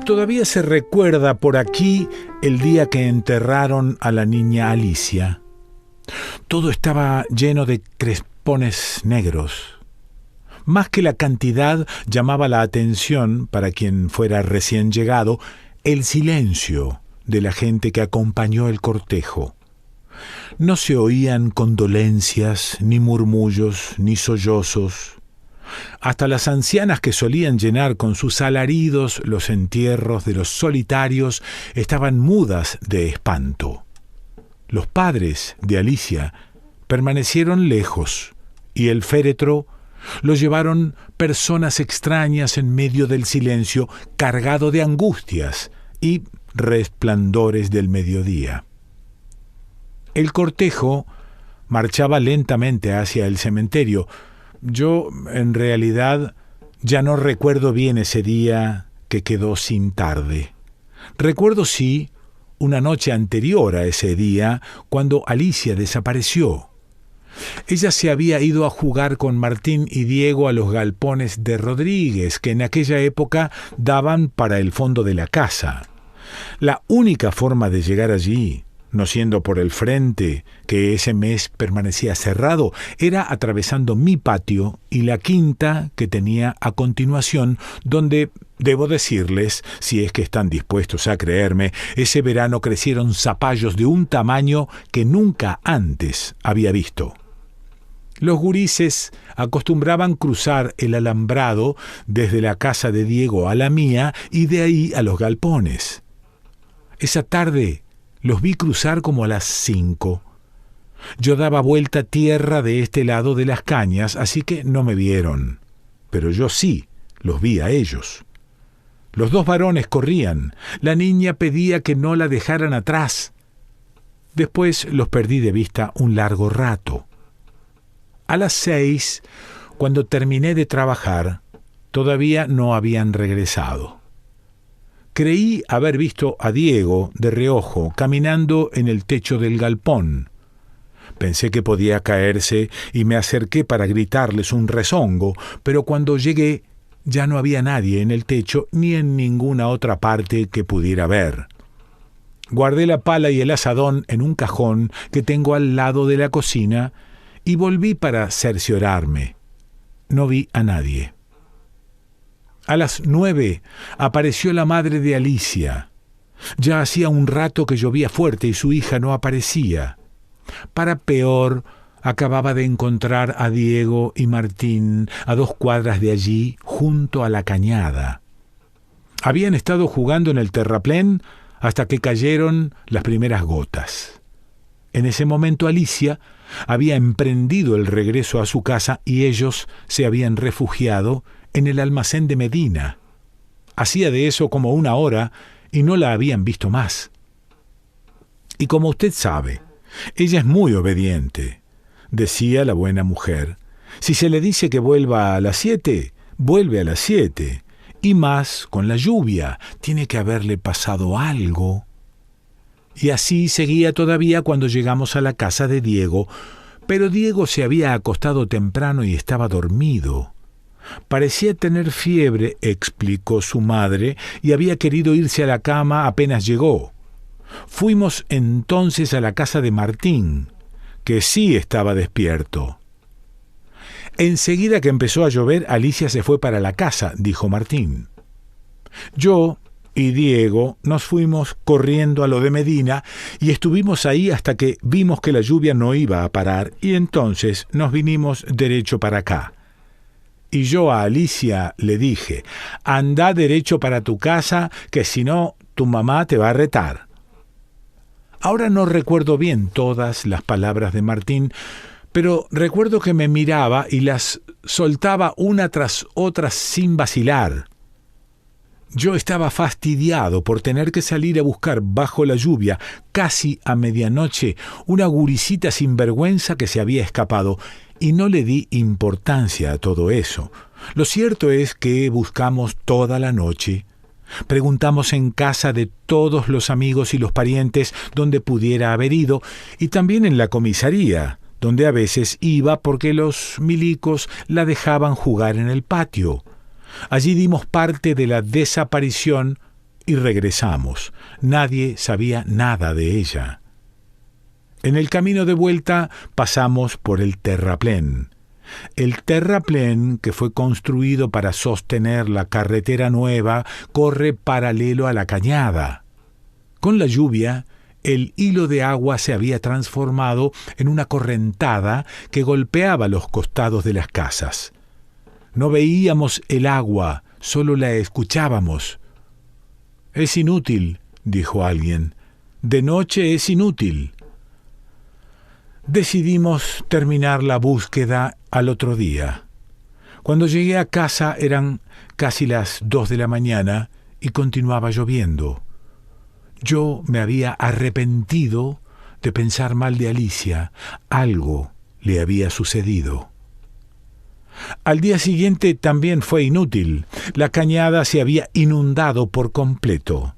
Todavía se recuerda por aquí el día que enterraron a la niña Alicia. Todo estaba lleno de crespones negros. Más que la cantidad llamaba la atención, para quien fuera recién llegado, el silencio de la gente que acompañó el cortejo. No se oían condolencias, ni murmullos, ni sollozos. Hasta las ancianas que solían llenar con sus alaridos los entierros de los solitarios estaban mudas de espanto. Los padres de Alicia permanecieron lejos y el féretro lo llevaron personas extrañas en medio del silencio, cargado de angustias y resplandores del mediodía. El cortejo marchaba lentamente hacia el cementerio. Yo, en realidad, ya no recuerdo bien ese día que quedó sin tarde. Recuerdo, sí, una noche anterior a ese día, cuando Alicia desapareció. Ella se había ido a jugar con Martín y Diego a los galpones de Rodríguez, que en aquella época daban para el fondo de la casa. La única forma de llegar allí, no siendo por el frente, que ese mes permanecía cerrado, era atravesando mi patio y la quinta que tenía a continuación, donde, debo decirles, si es que están dispuestos a creerme, ese verano crecieron zapallos de un tamaño que nunca antes había visto. Los gurises acostumbraban cruzar el alambrado desde la casa de Diego a la mía y de ahí a los galpones. Esa tarde los vi cruzar como a las 5. Yo daba vuelta tierra de este lado de las cañas, así que no me vieron. Pero yo sí los vi a ellos. Los dos varones corrían. La niña pedía que no la dejaran atrás. Después los perdí de vista un largo rato. A las 6, cuando terminé de trabajar, todavía no habían regresado. Creí haber visto a Diego de reojo caminando en el techo del galpón. Pensé que podía caerse y me acerqué para gritarles un rezongo, pero cuando llegué ya no había nadie en el techo ni en ninguna otra parte que pudiera ver. Guardé la pala y el azadón en un cajón que tengo al lado de la cocina y volví para cerciorarme. No vi a nadie. A las 9 apareció la madre de Alicia. Ya hacía un rato que llovía fuerte y su hija no aparecía. Para peor, acababa de encontrar a Diego y Martín a 2 cuadras de allí, junto a la cañada. Habían estado jugando en el terraplén hasta que cayeron las primeras gotas. En ese momento Alicia había emprendido el regreso a su casa y ellos se habían refugiado en el almacén de Medina. Hacía de eso como 1 hora y no la habían visto más. Y como usted sabe, ella es muy obediente, decía la buena mujer. Si se le dice que vuelva a las 7, vuelve a las 7. Y más con la lluvia, tiene que haberle pasado algo. Y así seguía todavía cuando llegamos a la casa de Diego, pero Diego se había acostado temprano y estaba dormido. Parecía tener fiebre, explicó su madre, y había querido irse a la cama apenas llegó. Fuimos entonces a la casa de Martín, que sí estaba despierto. Enseguida que empezó a llover, Alicia se fue para la casa, dijo Martín. Yo y Diego nos fuimos corriendo a lo de Medina y estuvimos ahí hasta que vimos que la lluvia no iba a parar y entonces nos vinimos derecho para acá. Y yo a Alicia le dije, anda derecho para tu casa, que si no, tu mamá te va a retar. Ahora no recuerdo bien todas las palabras de Martín, pero recuerdo que me miraba y las soltaba una tras otra sin vacilar. Yo estaba fastidiado por tener que salir a buscar bajo la lluvia, casi a medianoche, una gurisita sinvergüenza que se había escapado, y no le di importancia a todo eso. Lo cierto es que buscamos toda la noche. Preguntamos en casa de todos los amigos y los parientes donde pudiera haber ido, y también en la comisaría, donde a veces iba porque los milicos la dejaban jugar en el patio. Allí dimos parte de la desaparición y regresamos. Nadie sabía nada de ella. En el camino de vuelta pasamos por el terraplén. El terraplén, que fue construido para sostener la carretera nueva, corre paralelo a la cañada. Con la lluvia, el hilo de agua se había transformado en una correntada que golpeaba los costados de las casas. No veíamos el agua, solo la escuchábamos. «Es inútil», dijo alguien. «De noche es inútil». Decidimos terminar la búsqueda al otro día. Cuando llegué a casa eran casi las 2 de la mañana y continuaba lloviendo. Yo me había arrepentido de pensar mal de Alicia. Algo le había sucedido. Al día siguiente también fue inútil. La cañada se había inundado por completo.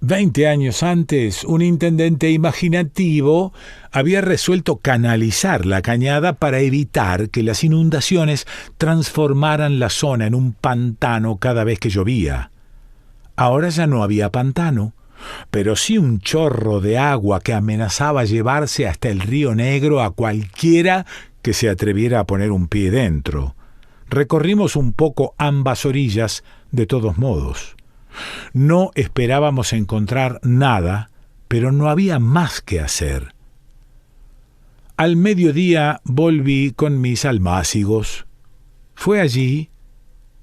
20 años antes, un intendente imaginativo había resuelto canalizar la cañada para evitar que las inundaciones transformaran la zona en un pantano cada vez que llovía. Ahora ya no había pantano, pero sí un chorro de agua que amenazaba llevarse hasta el río Negro a cualquiera que se atreviera a poner un pie dentro. Recorrimos un poco ambas orillas de todos modos. No esperábamos encontrar nada, pero no había más que hacer. Al mediodía volví con mis almácigos. Fue allí,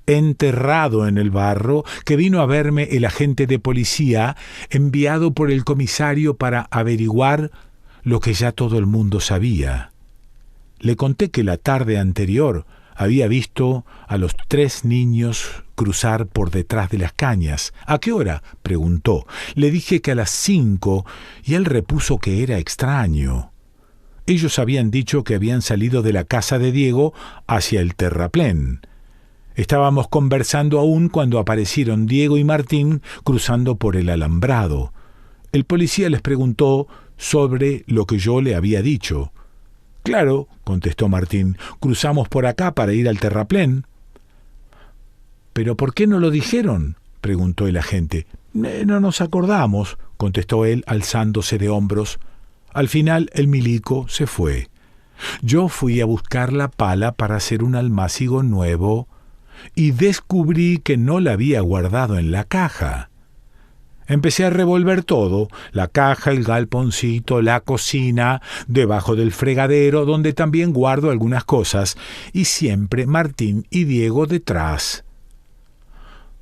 enterrado en el barro, que vino a verme el agente de policía enviado por el comisario para averiguar lo que ya todo el mundo sabía. Le conté que la tarde anterior había visto a los 3 niños cruzar por detrás de las cañas. «¿A qué hora?», preguntó. Le dije que a las 5 y él repuso que era extraño. Ellos habían dicho que habían salido de la casa de Diego hacia el terraplén. Estábamos conversando aún cuando aparecieron Diego y Martín cruzando por el alambrado. El policía les preguntó sobre lo que yo le había dicho. «Claro», contestó Martín, «cruzamos por acá para ir al terraplén». «¿Pero por qué no lo dijeron?», preguntó el agente. «No nos acordamos», contestó él alzándose de hombros. Al final el milico se fue. Yo fui a buscar la pala para hacer un almácigo nuevo y descubrí que no la había guardado en la caja. Empecé a revolver todo, la caja, el galponcito, la cocina, debajo del fregadero, donde también guardo algunas cosas, y siempre Martín y Diego detrás.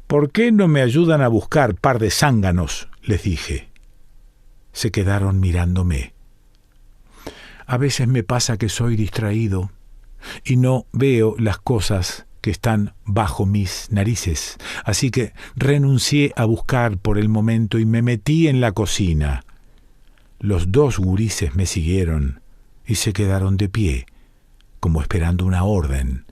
«¿Por qué no me ayudan a buscar, par de zánganos?», les dije. Se quedaron mirándome. A veces me pasa que soy distraído y no veo las cosas que están bajo mis narices, así que renuncié a buscar por el momento y me metí en la cocina. Los 2 gurises me siguieron y se quedaron de pie, como esperando una orden.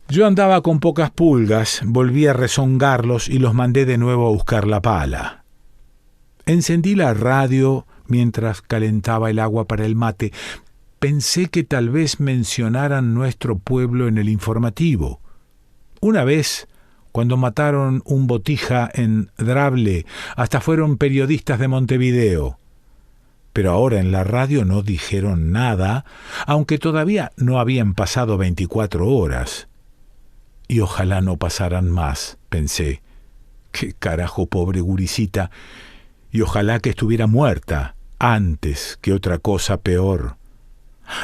Yo andaba con pocas pulgas, volví a rezongarlos y los mandé de nuevo a buscar la pala. Encendí la radio mientras calentaba el agua para el mate. Pensé que tal vez mencionaran nuestro pueblo en el informativo. Una vez, cuando mataron un botija en Drable, hasta fueron periodistas de Montevideo. Pero ahora en la radio no dijeron nada, aunque todavía no habían pasado 24 horas. Y ojalá no pasaran más, pensé. ¡Qué carajo, pobre gurisita! Y ojalá que estuviera muerta antes que otra cosa peor.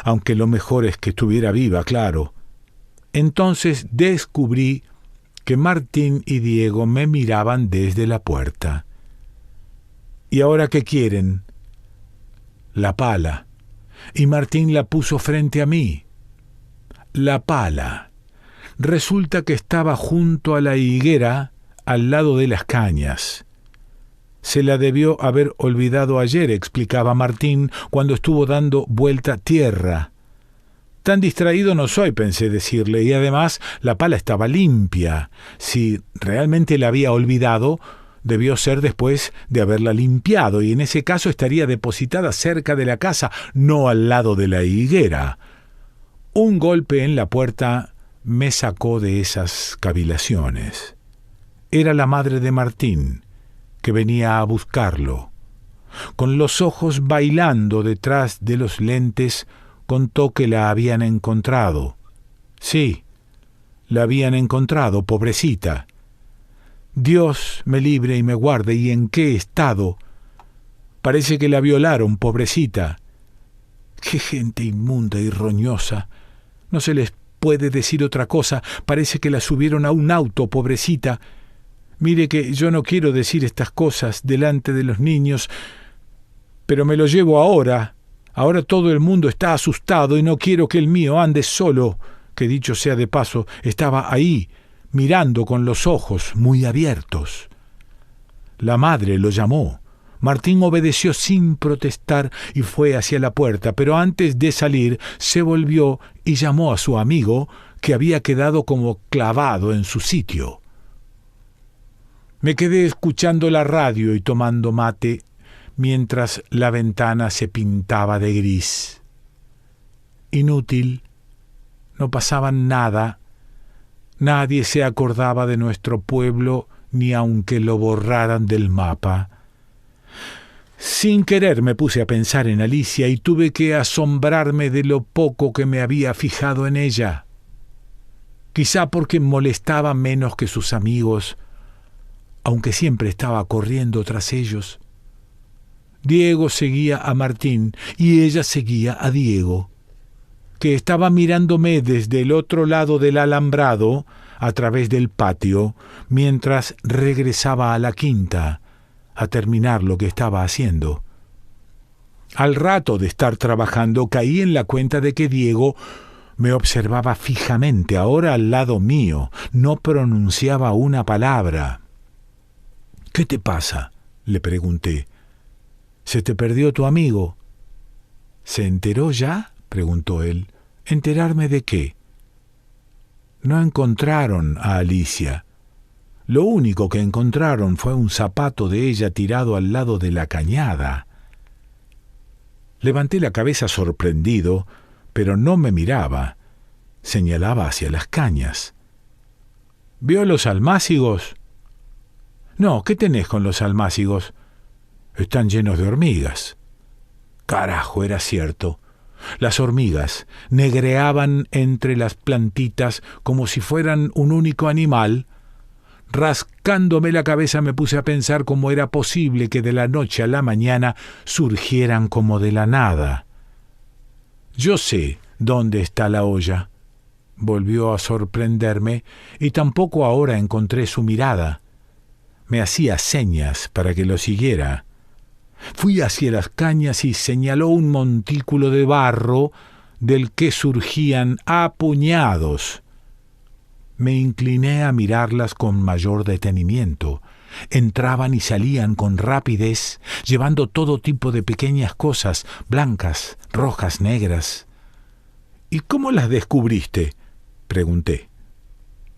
Aunque lo mejor es que estuviera viva, claro. Entonces descubrí que Martín y Diego me miraban desde la puerta. ¿Y ahora qué quieren? La pala. Y Martín la puso frente a mí. La pala. Resulta que estaba junto a la higuera, al lado de las cañas. Se la debió haber olvidado ayer, explicaba Martín, cuando estuvo dando vuelta tierra. Tan distraído no soy, pensé decirle, y además la pala estaba limpia. Si realmente la había olvidado, debió ser después de haberla limpiado, y en ese caso estaría depositada cerca de la casa, no al lado de la higuera. Un golpe en la puerta me sacó de esas cavilaciones. Era la madre de Martín, que venía a buscarlo. Con los ojos bailando detrás de los lentes, contó que la habían encontrado. Sí, la habían encontrado, pobrecita. Dios me libre y me guarde, ¿y en qué estado? Parece que la violaron, pobrecita. ¡Qué gente inmunda y roñosa! No se les puede decir otra cosa. Parece que la subieron a un auto, pobrecita. Mire que yo no quiero decir estas cosas delante de los niños, pero me lo llevo ahora. Ahora todo el mundo está asustado y no quiero que el mío ande solo, que dicho sea de paso, estaba ahí, mirando con los ojos muy abiertos. La madre lo llamó. Martín obedeció sin protestar y fue hacia la puerta, pero antes de salir se volvió y llamó a su amigo, que había quedado como clavado en su sitio. Me quedé escuchando la radio y tomando mate mientras la ventana se pintaba de gris. Inútil, no pasaba nada. Nadie se acordaba de nuestro pueblo, ni aunque lo borraran del mapa. Sin querer me puse a pensar en Alicia y tuve que asombrarme de lo poco que me había fijado en ella. Quizá porque molestaba menos que sus amigos, aunque siempre estaba corriendo tras ellos. Diego seguía a Martín y ella seguía a Diego, que estaba mirándome desde el otro lado del alambrado, a través del patio, mientras regresaba a la quinta a terminar lo que estaba haciendo. Al rato de estar trabajando caí en la cuenta de que Diego me observaba fijamente, ahora al lado mío. No pronunciaba una palabra. «¿Qué te pasa?», le pregunté. «¿Se te perdió tu amigo?» «¿Se enteró ya?», preguntó él. «¿Enterarme de qué?». No encontraron a Alicia. Lo único que encontraron fue un zapato de ella tirado al lado de la cañada. Levanté la cabeza sorprendido, pero no me miraba. Señalaba hacia las cañas. «¿Vio los almácigos?» «No, ¿qué tenés con los almácigos?» «Están llenos de hormigas». Carajo, era cierto. Las hormigas negreaban entre las plantitas como si fueran un único animal. Rascándome la cabeza me puse a pensar cómo era posible que de la noche a la mañana surgieran como de la nada. «Yo sé dónde está la olla». Volvió a sorprenderme y tampoco ahora encontré su mirada. Me hacía señas para que lo siguiera. Fui hacia las cañas y señaló un montículo de barro del que surgían a puñados. Me incliné a mirarlas con mayor detenimiento. Entraban y salían con rapidez, llevando todo tipo de pequeñas cosas, blancas, rojas, negras. «¿Y cómo las descubriste?», pregunté.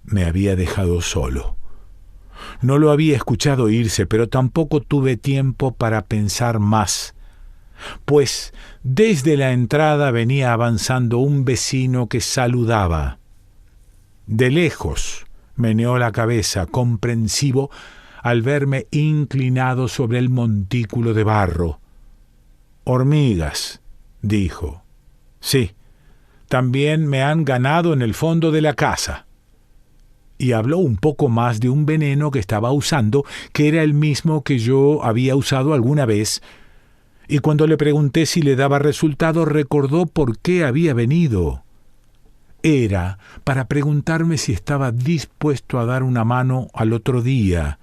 Me había dejado solo. No lo había escuchado irse, pero tampoco tuve tiempo para pensar más, pues desde la entrada venía avanzando un vecino que saludaba. De lejos meneó la cabeza, comprensivo, al verme inclinado sobre el montículo de barro. «Hormigas», dijo. «Sí, también me han ganado en el fondo de la casa». Y habló un poco más de un veneno que estaba usando, que era el mismo que yo había usado alguna vez, y cuando le pregunté si le daba resultado, recordó por qué había venido. Era para preguntarme si estaba dispuesto a dar una mano al otro día,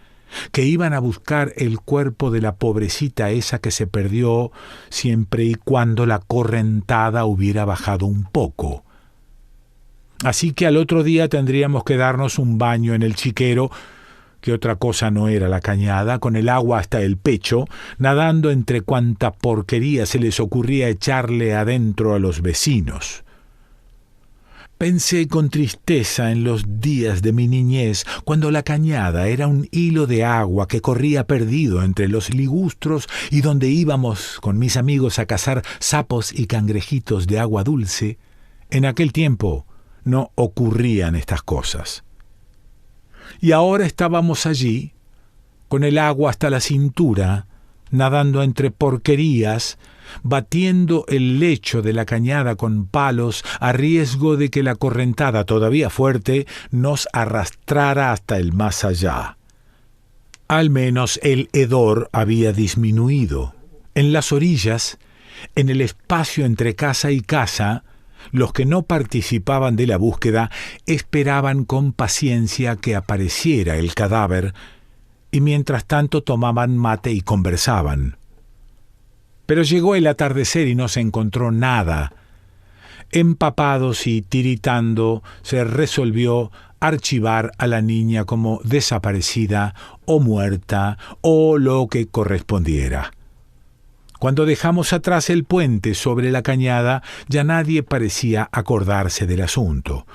que iban a buscar el cuerpo de la pobrecita esa que se perdió, siempre y cuando la correntada hubiera bajado un poco. Así que al otro día tendríamos que darnos un baño en el chiquero, que otra cosa no era la cañada, con el agua hasta el pecho, nadando entre cuanta porquería se les ocurría echarle adentro a los vecinos. Pensé con tristeza en los días de mi niñez, cuando la cañada era un hilo de agua que corría perdido entre los ligustros y donde íbamos con mis amigos a cazar sapos y cangrejitos de agua dulce. En aquel tiempo no ocurrían estas cosas. Y ahora estábamos allí, con el agua hasta la cintura, nadando entre porquerías, batiendo el lecho de la cañada con palos a riesgo de que la correntada todavía fuerte nos arrastrara hasta el más allá. Al menos el hedor había disminuido. En las orillas, en el espacio entre casa y casa, los que no participaban de la búsqueda esperaban con paciencia que apareciera el cadáver y mientras tanto tomaban mate y conversaban. Pero llegó el atardecer y no se encontró nada. Empapados y tiritando, se resolvió archivar a la niña como desaparecida o muerta o lo que correspondiera. Cuando dejamos atrás el puente sobre la cañada, ya nadie parecía acordarse del asunto.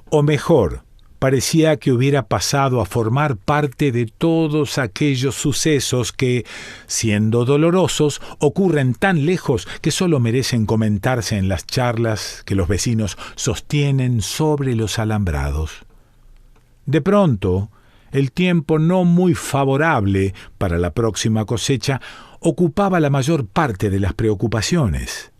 O mejor, parecía que hubiera pasado a formar parte de todos aquellos sucesos que, siendo dolorosos, ocurren tan lejos que solo merecen comentarse en las charlas que los vecinos sostienen sobre los alambrados. De pronto, el tiempo no muy favorable para la próxima cosecha ocupaba la mayor parte de las preocupaciones.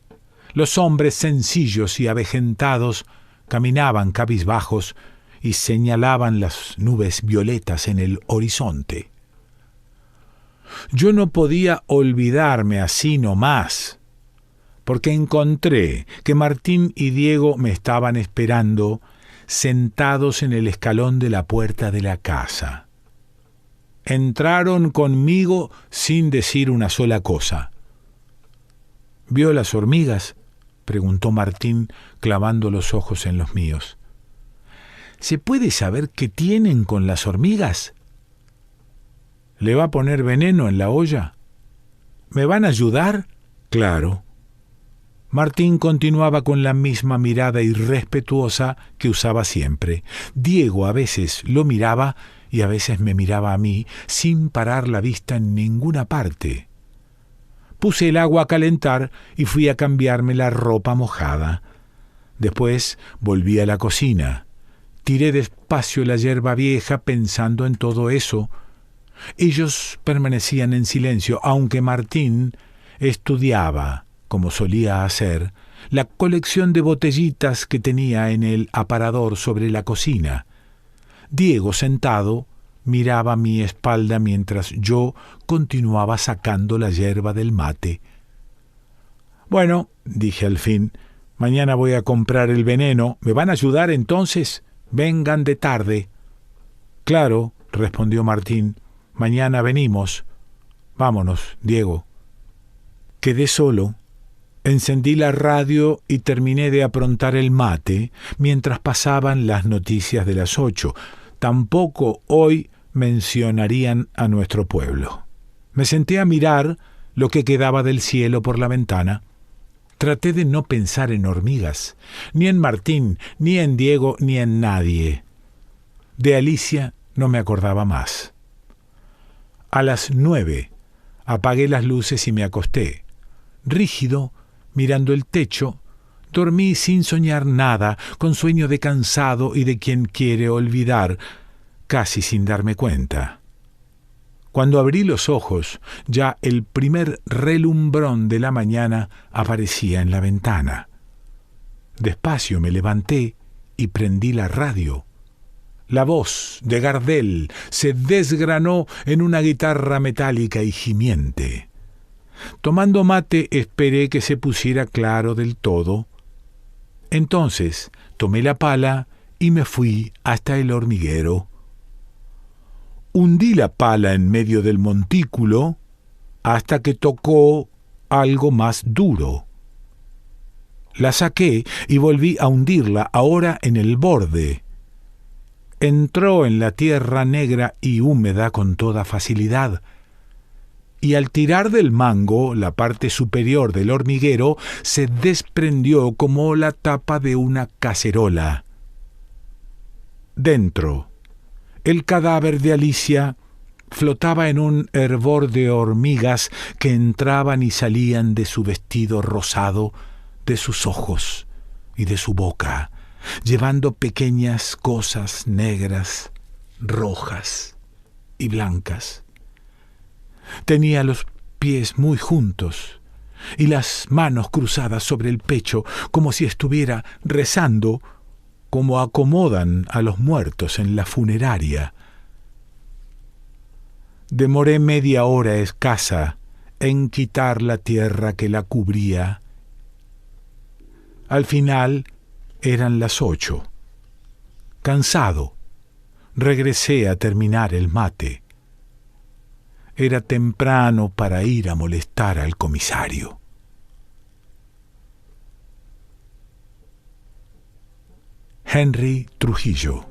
Los hombres sencillos y avejentados caminaban cabizbajos y señalaban las nubes violetas en el horizonte. Yo no podía olvidarme así nomás, porque encontré que Martín y Diego me estaban esperando, sentados en el escalón de la puerta de la casa. Entraron conmigo sin decir una sola cosa. ¿Vio las hormigas?, preguntó Martín, clavando los ojos en los míos. ¿Se puede saber qué tienen con las hormigas? ¿Le va a poner veneno en la olla? ¿Me van a ayudar? Claro. Martín continuaba con la misma mirada irrespetuosa que usaba siempre. Diego a veces lo miraba y a veces me miraba a mí, sin parar la vista en ninguna parte. Puse el agua a calentar y fui a cambiarme la ropa mojada. Después volví a la cocina. Tiré despacio la yerba vieja pensando en todo eso. Ellos permanecían en silencio, aunque Martín estudiaba, como solía hacer, la colección de botellitas que tenía en el aparador sobre la cocina. Diego, sentado, miraba mi espalda mientras yo continuaba sacando la yerba del mate. Bueno, dije al fin, mañana voy a comprar el veneno. ¿Me van a ayudar entonces? Vengan de tarde. Claro, respondió Martín, mañana venimos. Vámonos, Diego. Quedé solo. Encendí la radio y terminé de aprontar el mate mientras pasaban las noticias de las 8. Tampoco hoy mencionarían a nuestro pueblo. Me senté a mirar lo que quedaba del cielo por la ventana. Traté de no pensar en hormigas, ni en Martín, ni en Diego, ni en nadie. De Alicia no me acordaba más. A las 9 apagué las luces y me acosté. Rígido, mirando el techo, dormí sin soñar nada, con sueño de cansado y de quien quiere olvidar, casi sin darme cuenta. Cuando abrí los ojos, ya el primer relumbrón de la mañana aparecía en la ventana. Despacio me levanté y prendí la radio. La voz de Gardel se desgranó en una guitarra metálica y gimiente. Tomando mate esperé que se pusiera claro del todo. Entonces tomé la pala y me fui hasta el hormiguero. Hundí la pala en medio del montículo hasta que tocó algo más duro. La saqué y volví a hundirla, ahora en el borde. Entró en la tierra negra y húmeda con toda facilidad, y al tirar del mango, la parte superior del hormiguero se desprendió como la tapa de una cacerola. Dentro, el cadáver de Alicia flotaba en un hervor de hormigas que entraban y salían de su vestido rosado, de sus ojos y de su boca, llevando pequeñas cosas negras rojas y blancas. Tenía los pies muy juntos y las manos cruzadas sobre el pecho, como si estuviera rezando, como acomodan a los muertos en la funeraria. Demoré media hora escasa en quitar la tierra que la cubría. Al final eran las 8. Cansado, regresé a terminar el mate. Era temprano para ir a molestar al comisario. Henry Trujillo.